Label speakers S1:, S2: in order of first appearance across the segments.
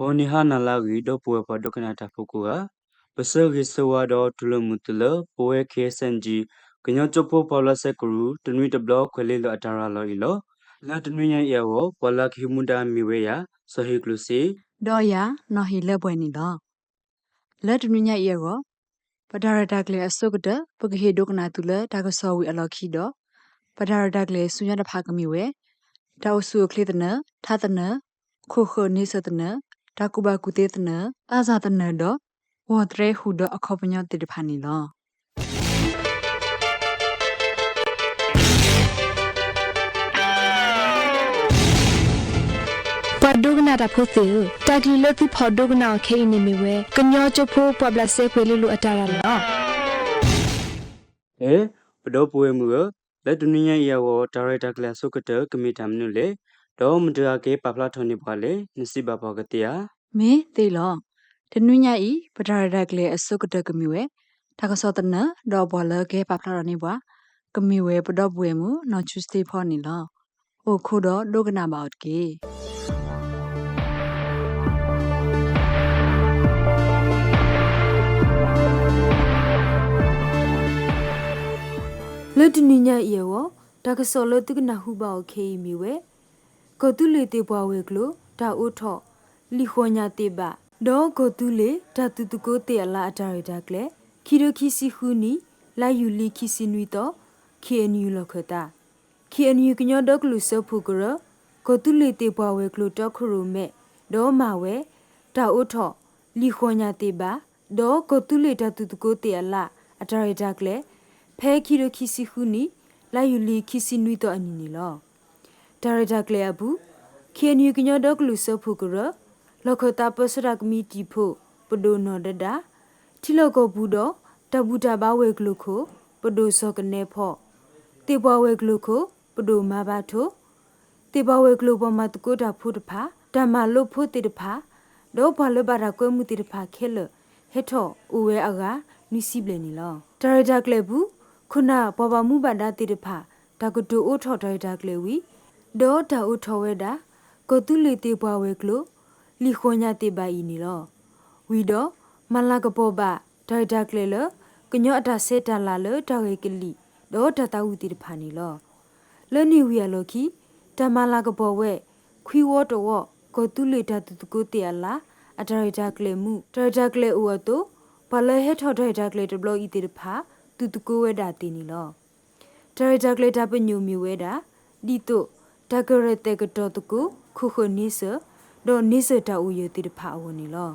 S1: ဘောနိဟာနာလာဂီတော့ပွဲပါဒကနာတာဖုကူကပစရိစဝါတော့ဒုလမှုတလပွဲခေစန်ဂျီကညချဖို့ပေါ်လဆက်ကူတနွေတဘလခွေလေလအတာရာလော်ဤလောလာတနွေရရဲ့ဝပလခိမှုဒာမီဝေယဆဟီကလုစီ
S2: ဒေါ်ယာနော်ဟီလက်ပွဲနီလောလက်တနညရဲ့ရောပဒါရတာကလေးအစုကတပကဟေဒုကနာတူလတာကဆောဝီအလော်ခီတော့ပဒါရတာကလေးဆုရတဖာကမီဝဲတောက်ဆုကလေးတနထာတနခုခုနေစတနတာကုဘကုတေတနတာဇာတနတော့ဝတ်ရဲဟုတော့အခေါပညောတိတဖာနီလော
S3: ပဒုကနာတာဖို့စီတက်ကလီလတိဖဒုကနာခေနေမီဝဲကညောချဖို့ပပလဆေခွေလူအတာရလော
S1: ပဒေါ်ပွဲမှုလက်တနည်းရဲ့ဝဒါရိုက်တာကလဆုကတကမိတမ်နုလေဒေါ်မတရာကေပပလာထော်နေပါလေနစီဘဘောကတိယ
S2: မင်းသေးလောတနညဤပဒါရတာကလေးအစုကတကမီဝဲတာကဆောတနဒေါ်ဘလကေပပလာရနေပွားကမီဝဲပဒေါ်ပွဲမှုနော်ချူစတေဖော်နီလောအိုခိုတော့ဒုကနာပါတ်ကေ
S4: လက်တနိညာယေဝဒါကဆောလတုကနာဟုပါโอเคမီဝဲကိုတုလေတေပွားဝဲကလို့ဒါအိုထော့လီခွန်ညာတေပါဒေါ်ကိုတုလေဓာတုတကိုတေအလာအတာရတာကလေခီရခီစီခူနီလာယူလီခီစီနွီတော့ခီအန်ယူလခတာခီအန်ယူကညောဒေါကလူဆဖူကရကိုတုလေတေပွားဝဲကလို့တော့ခရူမဲဒေါ်မာဝဲဒါအိုထော့လီခွန်ညာတေပါဒေါ်ကိုတုလေဓာတုတကိုတေအလာအတာရတာကလေဖဲခီရခီစီခူနီလာယူလီခီစီနွီတော့အနီနီလောဒါရတာကလေဘူးခေနယူကညောဒေါကလူဆဖူကရလခတာပစရကမီတီဖို့ပဒိုနော်ဒဒါတီလကောဘူးတော့တဘူတာဘာဝဲကလုခိုပဒိုစောကနေဖော့တေဘဝဲကလုခိုပဒိုမာဘာထိုတေဘဝဲကလုပေါ်မှာတကိုတာဖို့တဖာတမလို့ဖို့တေတဖာတော့ဘာလဘာရာကွဲမှုတေတဖာခဲလဟေထောဥဝဲအကနိစီပလနီလောဒါရတာကလေဘူးခုနဘောဘာမှုဘာဒတေတဖာဒါကတူအိုထော်ဒါရတာကလေဝီဒေါ်တာအိုထော်ဝဲတာကိုတူလီတေပွားဝဲကလို့လီခွန်ညာတေပါဤနီလောဝီတော့မလာကပေါ်ပါဒါဒါကလေလကညောအတာစေတလာလတာဝဲကလီဒေါ်တတဝူတီတဖာနီလောလနီဝီယလောခီတမလာကပေါ်ဝဲခွီဝတ်တော့ကိုတူလီတာတူကိုတေလာအတာရတာကလေမှုဒါဒါကလေအိုတော့ဘလဟက်ထော်ဒါဒါကလေတဘလောဤတေတဖာတူတကိုဝဲတာတီနီလောဒါဒါကလေတာပညူမီဝဲတာဒီတော့တကရတဲ့ကတော့တကူခုခုနိစဒေါ်နိစတာဦးရတိတဖာဝနီလော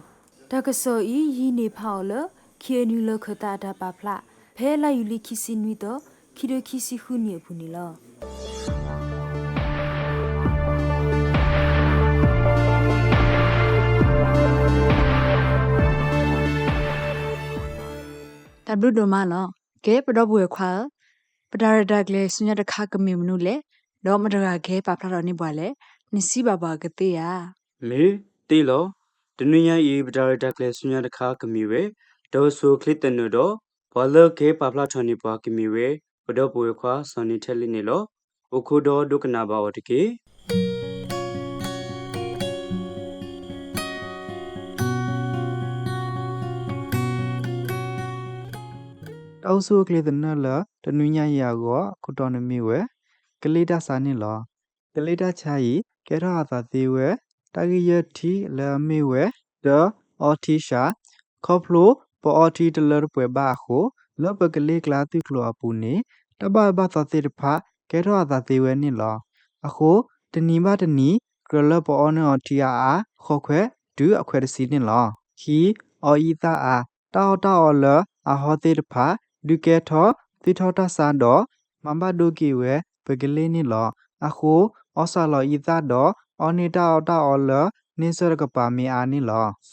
S4: တကဆောဤယီနေဖောက်လခေနူလခတာတာပါဖလာဖဲလာယူလီခီစီနွီတော့ခီရခီစီခုနေဘူးနီလော
S2: တဘလူဒမလောကဲပဒေါ်ပွဲခွာပဒါရတာကလေးဆုညတခါကမီမနုလေဒေါ်မဒရာခဲပပလာတော်နေပွားလေနစီဘာဘာကတိယာ
S1: မေတေလောတနည်းရပဒါရတာကလဆုညာတခါကမီဝဲဒေါ်ဆိုခလစ်တနတော့ဘာလကေပပလာထော်နေပွားကမီဝဲပဒေါ်ပွဲခွာစောနီထဲလင်းနေလောအခုတော့ဒုကနာဘာဝတကေ
S5: တောက်ဆုကလေးတနလတနွညရာကိုခုတော်နမီဝဲကလေးတာစာနေလောကလေးတာချာဤကဲရဟာသေးဝဲတာဂီယတီလမီဝဲဒေါ်အော်တီရှာခေါပလိုပေါ်အော်တီတလပွဲဘာခိုလောပကလေးကလာတိကလောအပူနေတဘဘသတိတဖာကဲရဟာသေးဝဲနေလောအခုတနီမတနီကလပေါ်အော်နော်တီယာခေါခွဲဒူအခွဲတစီနေလောခီအော်ဤတာတောလအဟောတိတဖာဒုကေထောတိထောတာဆန်တော့မမဘဒုကီဝဲပကလေးနေလောအခုဩဆာလောဤသားတော့အော်နေတာအော်လနိစရကပါမီအာနီလောစ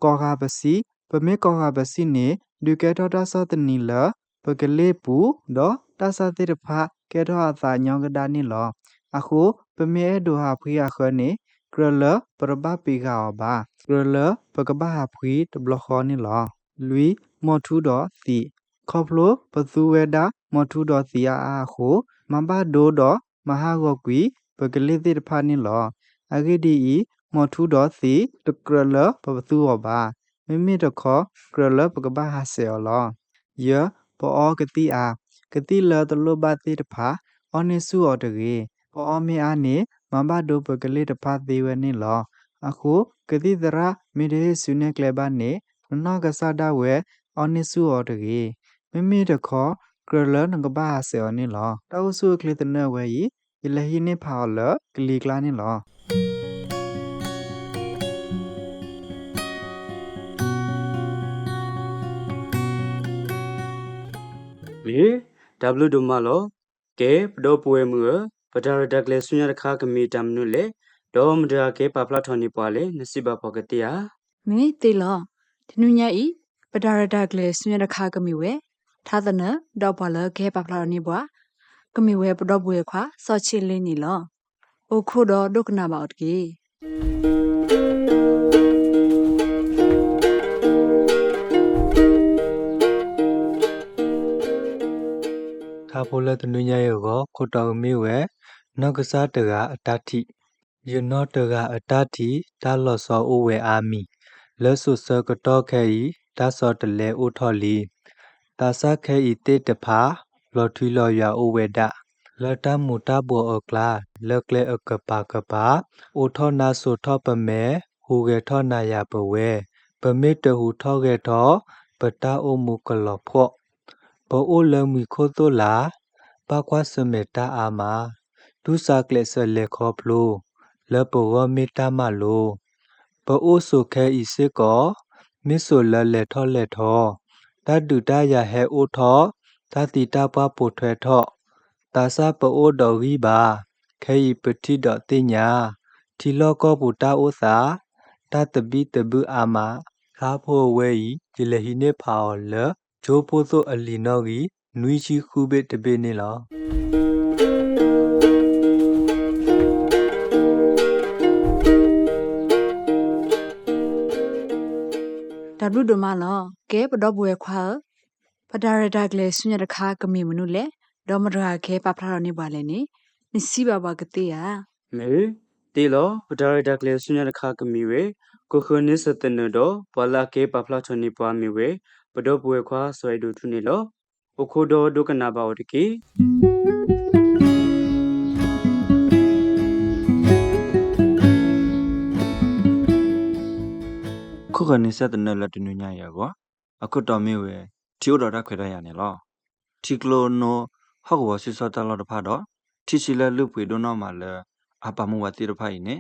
S5: ကောဂါပစီပမေကောဂါပစီနေဒုကေထောတာဆတ်နီလပကလေးပူတော့တဆတိတဖာကေထောအသာညောင်ကဒါနီလောအခုပမေဒိုဟာဖီယာခနေကရလပရဘပီဂါဘာကရလပကဘာဖီတဘလခေါနီလောလူမောထူတော့စီခေါပလိုပသူဝဲတာမောထူတော့စီယာအခုမဘဒိုတော့မဟာဂောကွီပကလေးတိတဖာနီလောအဂိဒီ မော်ထူတော်စီတကရလပပသူဝပါမိမိတခောကရလပကဘာဟာဆေေလောယပေါ်ကတိအားကတိလတလဘတိတဖာအော်နေစုအော်တကေပေါ်မေအားနေမဘဒိုပကလေးတဖာသေးဝနေလောအခုကတိတရာမိဒေဆုနေကလဘနေနောကဆာဒဝဲအော်နေစုအော်တကေမိမိတခောကရလနကဘာဟာဆေေနေလောတောက်ဆုကလေးတနဝဲဤယလဟိနေဖာလကလီကလာနေလော
S1: လေW ဒမလောကဲပဒောပွဲမှုပဒါရဒကလေဆွညရခါကမီတမ်နုလေဒေါမဒရာကေပပလာထော်နီပွာလေနစီဘပကတိယာ
S2: မေတေလောတနုညဤပဒါရဒကလေဆွညရခါကမီဝဲသာသနတော့ဘလခဲပပလာနေဘွာကမီဝဲပဒောပွဲခွာစောချီလင်းနီလောအိုခိုတော့ဒုက္ခနာပါတ်ကေ
S5: သာဖိုလတနုညယေကိုခိုတော်မီဝဲနောက်ကစားတကအတတိယနောတကအတတိဒါလော့ဆောအိုဝဲအာမီလဲဆုစကတော့ခဲဤဒါဆောတလဲအိုထော်လီတာဆခဲဤတေတဖာလော်ထွီလော်ရအိုဝဲဒလတမူတာဘောအကလာလက်ကလေအကပါကပါအိုထောနာဆုထောပမဲဟူကေထောနာယပဝဲပမေတဟူထောကေထောပတာအိုမူကလောဖော့ဘောအိုလမီခိုတိုလာပကွာစမေတာအာမာဒုစာကလေဆလေခေါပလိုလပဝမေတာမလိုဘောအိုဆုခဲဤစေကောမစ်ဆိုလလေထောလေထောတဒုတရဟဲအိုထောသတိတပပိုထွဲထောတာစပအိုတော်ဝီပါခဲဤပတိတော်တိညာထီလောကောပူတာအိုစာတတပိတပုအာမာခါဖိုဝဲဤဂျလဟိနေဖာလဂျိုပိုသောအလီနောဂီနွီချီခုဘေတပေနေလော
S2: W ဒမလောကဲပဒောပွဲခွာပဒါရဒကလေဆွညရခါကမီမနုလေဒေါမဒရာခဲပပလာနေပါလေနေနစီဘဘကတိယာ
S1: မေတေလောပဒါရဒကလေဆွညရခါကမီဝဲကိုခနိစတနဒောပလာကေပပလာထော်နီပွားမီဝဲပဒောပွဲခွာဆွဲဒုထုနေလောအိုခိုဒောဒုကနာဘာဝတကေ
S5: ခုခနိစတဲ့နလတနုညာရကောအခုတော်မီဝဲတီယိုတော်တာခွေရရနေလောတီကလိုနိုဟောက်ဝစီစောတလောတဖာတော့တီစီလလူပွေဒိုနော်မာလအပမဝတိတဖိုင်နေ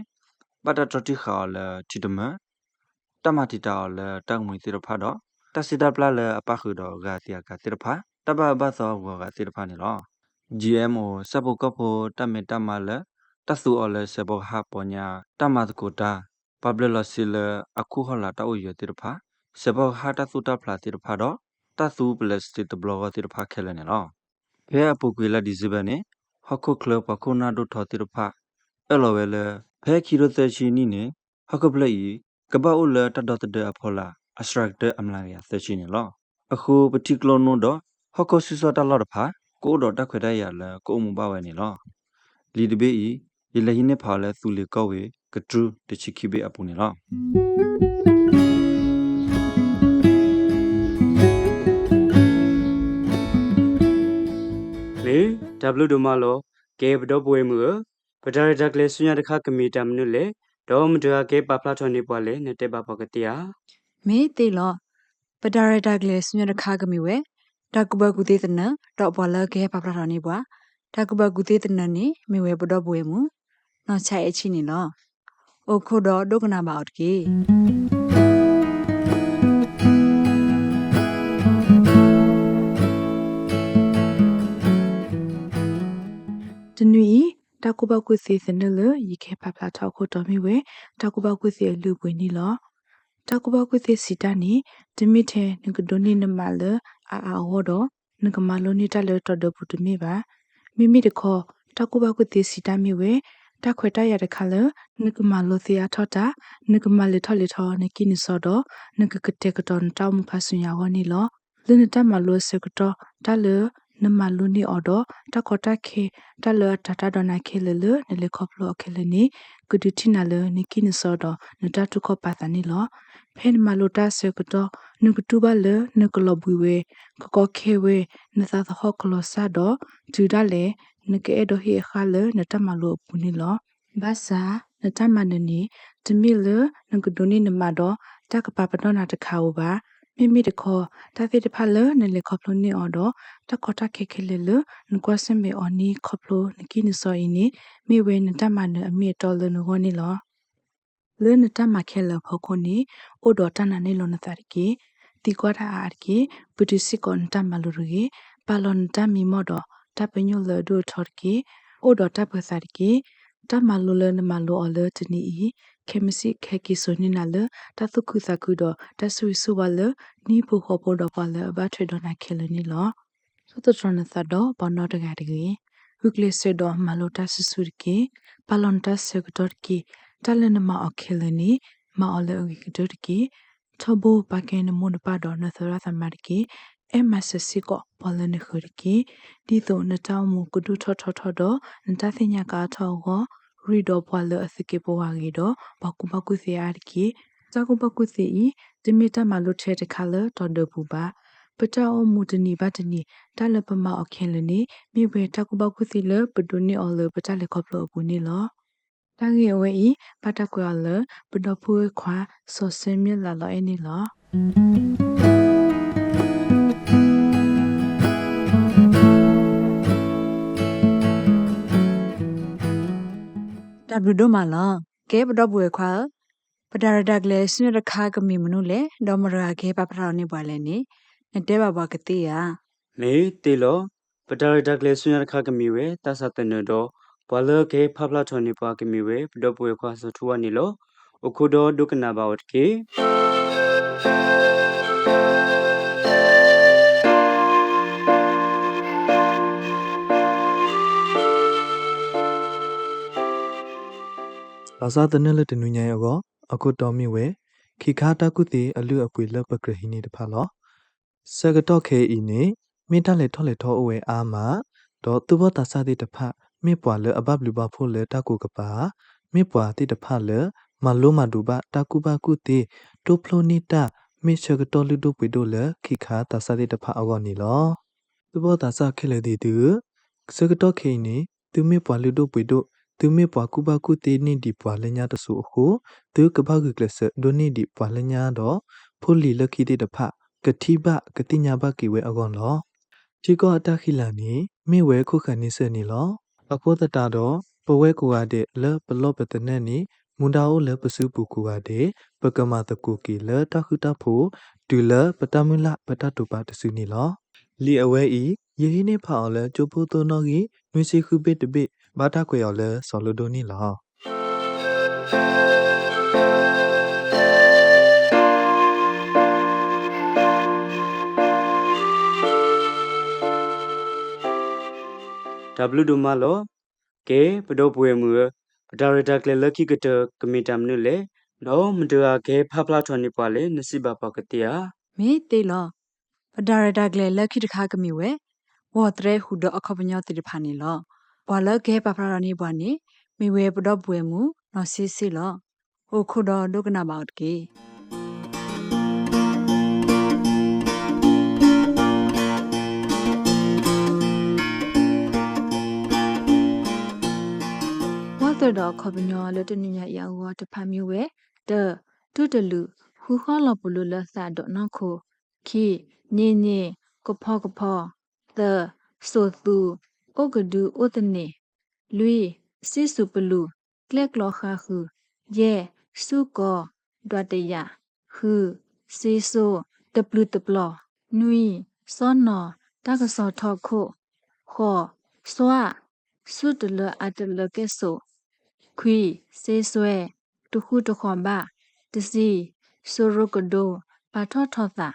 S5: ပတတတိခါလတီတမတမတီတာလတငွေတိတဖာတော့တစီတပလာလအပခုတော့ဂါတီယာကတိတဖာတပဘသောဝကတိတဖာနေလော GMO စပုကဖို့တမေတမလတဆူအော်လစဘဟာပညာတမတကိုတာပဘလစီလအခုဟလာတောရတိတဖာစဘဟာတသုတဖလာတိတဖာတော့တဆူပလစတိတဘလောတိတဖာခဲလနေလောဘဲအပုကွေလာဒီဇဘနေဟခုကလပခုနာဒုထောတိတဖာအလောဝဲလဘဲခီရသချီနီနေဟကပလေကပအိုလတဒတ်တဲ့အဖောလာအစရက်တဲ့အမလာရသချီနေလောအခုပတိကလောနိုတော့ဟကစီစတလောတဖာကိုတော့တက်ခွေတရလကိုမှုပါဝဲနေလောလီဒဘေဤယလဟိနေဖာလဲသူလေကောဝေကထူတချီခိဘေအပူနေလော
S1: လေ W ဒမလောကဲပဒောပွဲမှုပဒါရဒကလေဆွညရခါကမီတမ်နုလေဒေါမဒရာကေပပလာထော်နီပွာလေနတေဘပကတိယာ
S2: မေတေလောပဒါရဒကလေဆွညရခါကမီဝဲတကဘကုတေတနတော့ဘလခဲပပလာနေဘွာတကဘကုတေတနနေမေဝဲပဒောပွဲမှုနော်ချိုင်အချင်းနေလောအိုခိုတော့ဒုက္ခနာပါတ်ကေ
S6: တနွေတကုပောက်ကွစီစနလရေခဲပပလာထောက်ခုတော်မီဝဲတကုပောက်ကွစီလူပွေနီလောတကုပောက်ကွစီစီတနီဒမီထဲငကဒိုနီနမလအာဟောတော့ငကမလိုနီတလတော်ဒပုတမီပါမိမိတခေါ်တကုပောက်ကွစီစီတမီဝဲတခွေတရတဲ့ခါလငကမလိုစီယာထောတာငကမလေထောလေထောနကိနီစောတော့ငကကတဲ့ကတော့တောင်းမဖဆွန်ရဝနီလောလနတမလိုစကတော့တလ နမလူနီအော်ဒတကောတခေတလတတဒနာခေလလနလေခေါပလောခေလနီကုဒတိနာလနိကိနစောဒနတတုခောပါတနီလောဖဲနမလူတာဆေကတော့နုကတူပါလနကလဘူဝေကောခေဝေနသသဟောကလောဆာဒဂျူဒါလေနကေဒဟီခါလနတမလူပူနီလောဘာသာနတမနနီတမီလနကဒိုနီနမဒတကပပဒနာတခါဝပါမိမိတခေါ်တသိတဖလနလေခေါပလိုနီအော်ဒတကောတခေခေလလနကွစမေအော်နီခေါပလိုနကိနစောအင်းနီမိဝေနတမနအမီတော်လနဂောနီလောလဲနတမခဲလဖောခုနီအိုဒတနာနေလောနသရကီတီကောတာအာကီပတိစီကွန်တမလူရီပါလွန်တမီမောဒတပညုလဒိုထော်ကီအိုဒတပသရကီတမလူလနမလူအလတနီခေမစီခေကီဆိုနီနာလတသုခုသကုဒတဆူဆူဝလနီဘူခောပေါ်ဒပလဘတ်ထဒနာခေလနီလောသုတထရနသဒပနောတကတကီဟုကလစ်ဆေဒမလိုတဆဆူကီပလွန်တဆကတော်ကီတလနမအခေလနီမအလအဂီဒတ်ကီထဘောပကေနမွန်ပါဒောနသရသမတ်ကီအမဆစီကိုပလနခရကီဒီသောနတောင်းမူကုဒုထထထဒနတသိညာကာထောကိုရီဒိုပွာလအစကေပွားဂီဒဘကုဘကုစီအာကီဇကုဘကုစီဒီမီတမလုထဲတခါလတော်ဒပူပါပတောမူတနီဘတနီတလပမအခဲလနီမိဝေတကုဘကုစီလပဒုနီအော်လပတလေခေါပလပူနီလောတငေဝေဤပတကွာလပဒဖူခွာဆောဆင်းမြလာလောအနီလော
S2: တဘဒိုမာလာကဲဘဒဘွေခွာပဒါရဒကလေစနရခါကမီမနုလေဒေါမရာကေပပရာနေပါလေနေနတဲဘဘကတိယ
S1: မေတေလောပဒါရဒကလေဆွရခါကမီဝေတသတနဒောဘလကေဖပလာထောနေပါကမီဝေပဒပွေခွာဆထူဝနီလောအခုဒေါဒုကနာဘဝတ်ကေ
S5: လာစာတနလတနုညာယောအခုတော်မီဝဲခိခါတကုတိအလူအပွေလပကရဟိနေတဖာလောစကတော့ခေဤနေမိတလေထောလေထောအဝဲအာမဒေါ်သူဘတာစာတိတဖာမိပွာလအဘဘလူဘဖိုလေတကုကပါမိပွာတိတဖာလေမလိုမဒူဘတကုဘကုတိတိုဖလိုနီတာမိစကတော့လူတို့ပွေတို့လေခိခါတာစာတိတဖာအောကောနီလောသူဘတာစာခေလေတီတူစကတော့ခေနေသူမိပွာလူတို့ပွေတို့သူမေပွားကုဘကုတေနေဒီပွာလညာတဆူအခုသူကဘကုကလစဒိုနေဒီပွာလညာတော့ဖိုလီလခိတေတဖကတိဘကတိညာဘကေဝဲအကောင်လောဒီကောအတခိလာနီမေဝဲခုခနိစနီလောအဖို့တတာတော့ပဝဲကူရတဲ့လဘလောပတနဲ့နီမွန်တာအိုလပစုပူကူရတဲ့ပကမတကူကီလတခုတဖို့ဒူလပတမလပတတုပါတစုနီလောလီအဝဲဤယေဟိနေဖောက်လကျိုးဖို့သောနောကြီးနွေစီခုပိတပိဘာတာခွေရောက်လဲဆော်လိုဒိုနီလာ
S1: ဝဒိုမာလောကေပဒပွေမူပဒါရဒကလေလခိကတကမီတမ်နုလေလောမတရာကေဖပလာထွန်နေပါလေနစီဘပကတိယ
S2: မေတေလောပဒါရဒကလေလက်ခိတခါကမီဝဲဝတ်ရဲဟုဒအခပညောတိတဖာနေလောဘလကေပပရာနေဘွားနေမိဝဲပဒပွေမူနော်စီစီလောဟိုခုဒဒုကနာဘောက်ကေတော်ခပညောလတနညာယောဝတဖာမျိုးဝဲတတုတလူဟူခေါလပလူလဆာဒနခုခိညင်းညင်းကဖောကဖောသဆိုသူဩကဒူဩတနေလွီစီစုပလူကလက်ကလခါခုယေစုကောဒဝတယခုစီဆိုတပလူတပလနွီစောနောတကစောထောခုခောစွာဆုတလအတလကဲဆိုခွီစေဆွဲတခုတခွန်ပါတစီဆိုရကဒိုပါထောထောသာ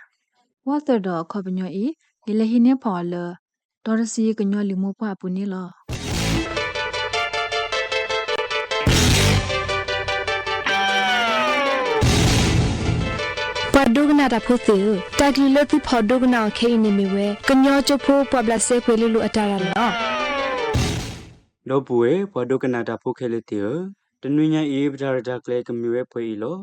S2: ဝတ်တော်ခပညောဤဒီလဟိနေဖော်လဒေါ်ရစီကညောလီမောပွားပူနေလော
S3: ပွားဒုကနာတာဖို့သေးတာကလီလတိဖော်ဒုကနာခဲနေမီဝဲကညောချိုဖိုးပွားပလဆေခွေလူအတာရလော
S1: လောပွေဘွာဒုကနာတာဖိုခဲလေတေတနွေညာအေးပဒါရတာကလေကမြွေဖွေဤလော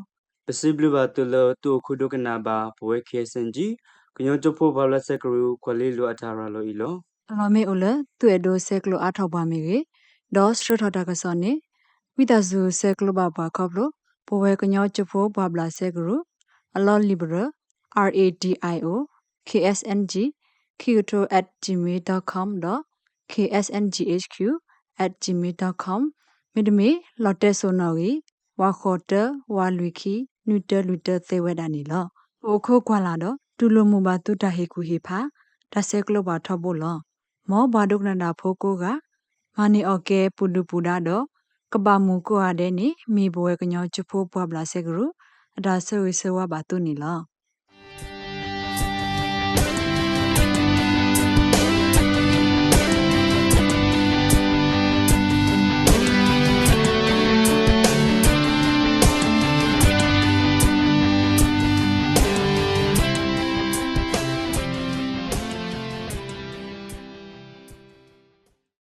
S1: ပစိဘလဘတူလတူခုဒုကနာဘာဘွေခဲစင်ကြီးကညောချဖို့ဘာလဆက်ကရူခွလေလူအတာရလောဤလော
S2: အလောမေအိုလသူ့အဒိုဆက်ကလိုအားထောက်ပါမီကေဒေါ်စထရထတာကစောနေမိသားစုဆက်ကလိုဘာဘာခေါပလိုဘဝကညောချဖို့ဘာဘလာဆက်ကရူအလောလီဘရ RADIO KSNG kyoto@gmail.com ksnghq@gmail.com မိဒမီလော်တက်ဆိုနော်ကြီးဝါခေါ်တဝါလူခီနူတလူတသေးဝဲတာနေလောအိုခိုးကွာလာတော့တူလိုမူပါတူတဟေကူဟေဖာတဆက်ကလိုပါထောက်ဖို့လောမောဘာဒုကနတာဖိုးကိုကမာနီအော်ကဲပူလူပူဒါတော့ကပမူကိုရတဲ့နေမိဘဝကညောချဖို့ပွားပလာဆက်ကရူအဒါဆွေဆွေဝါပါတူနေလော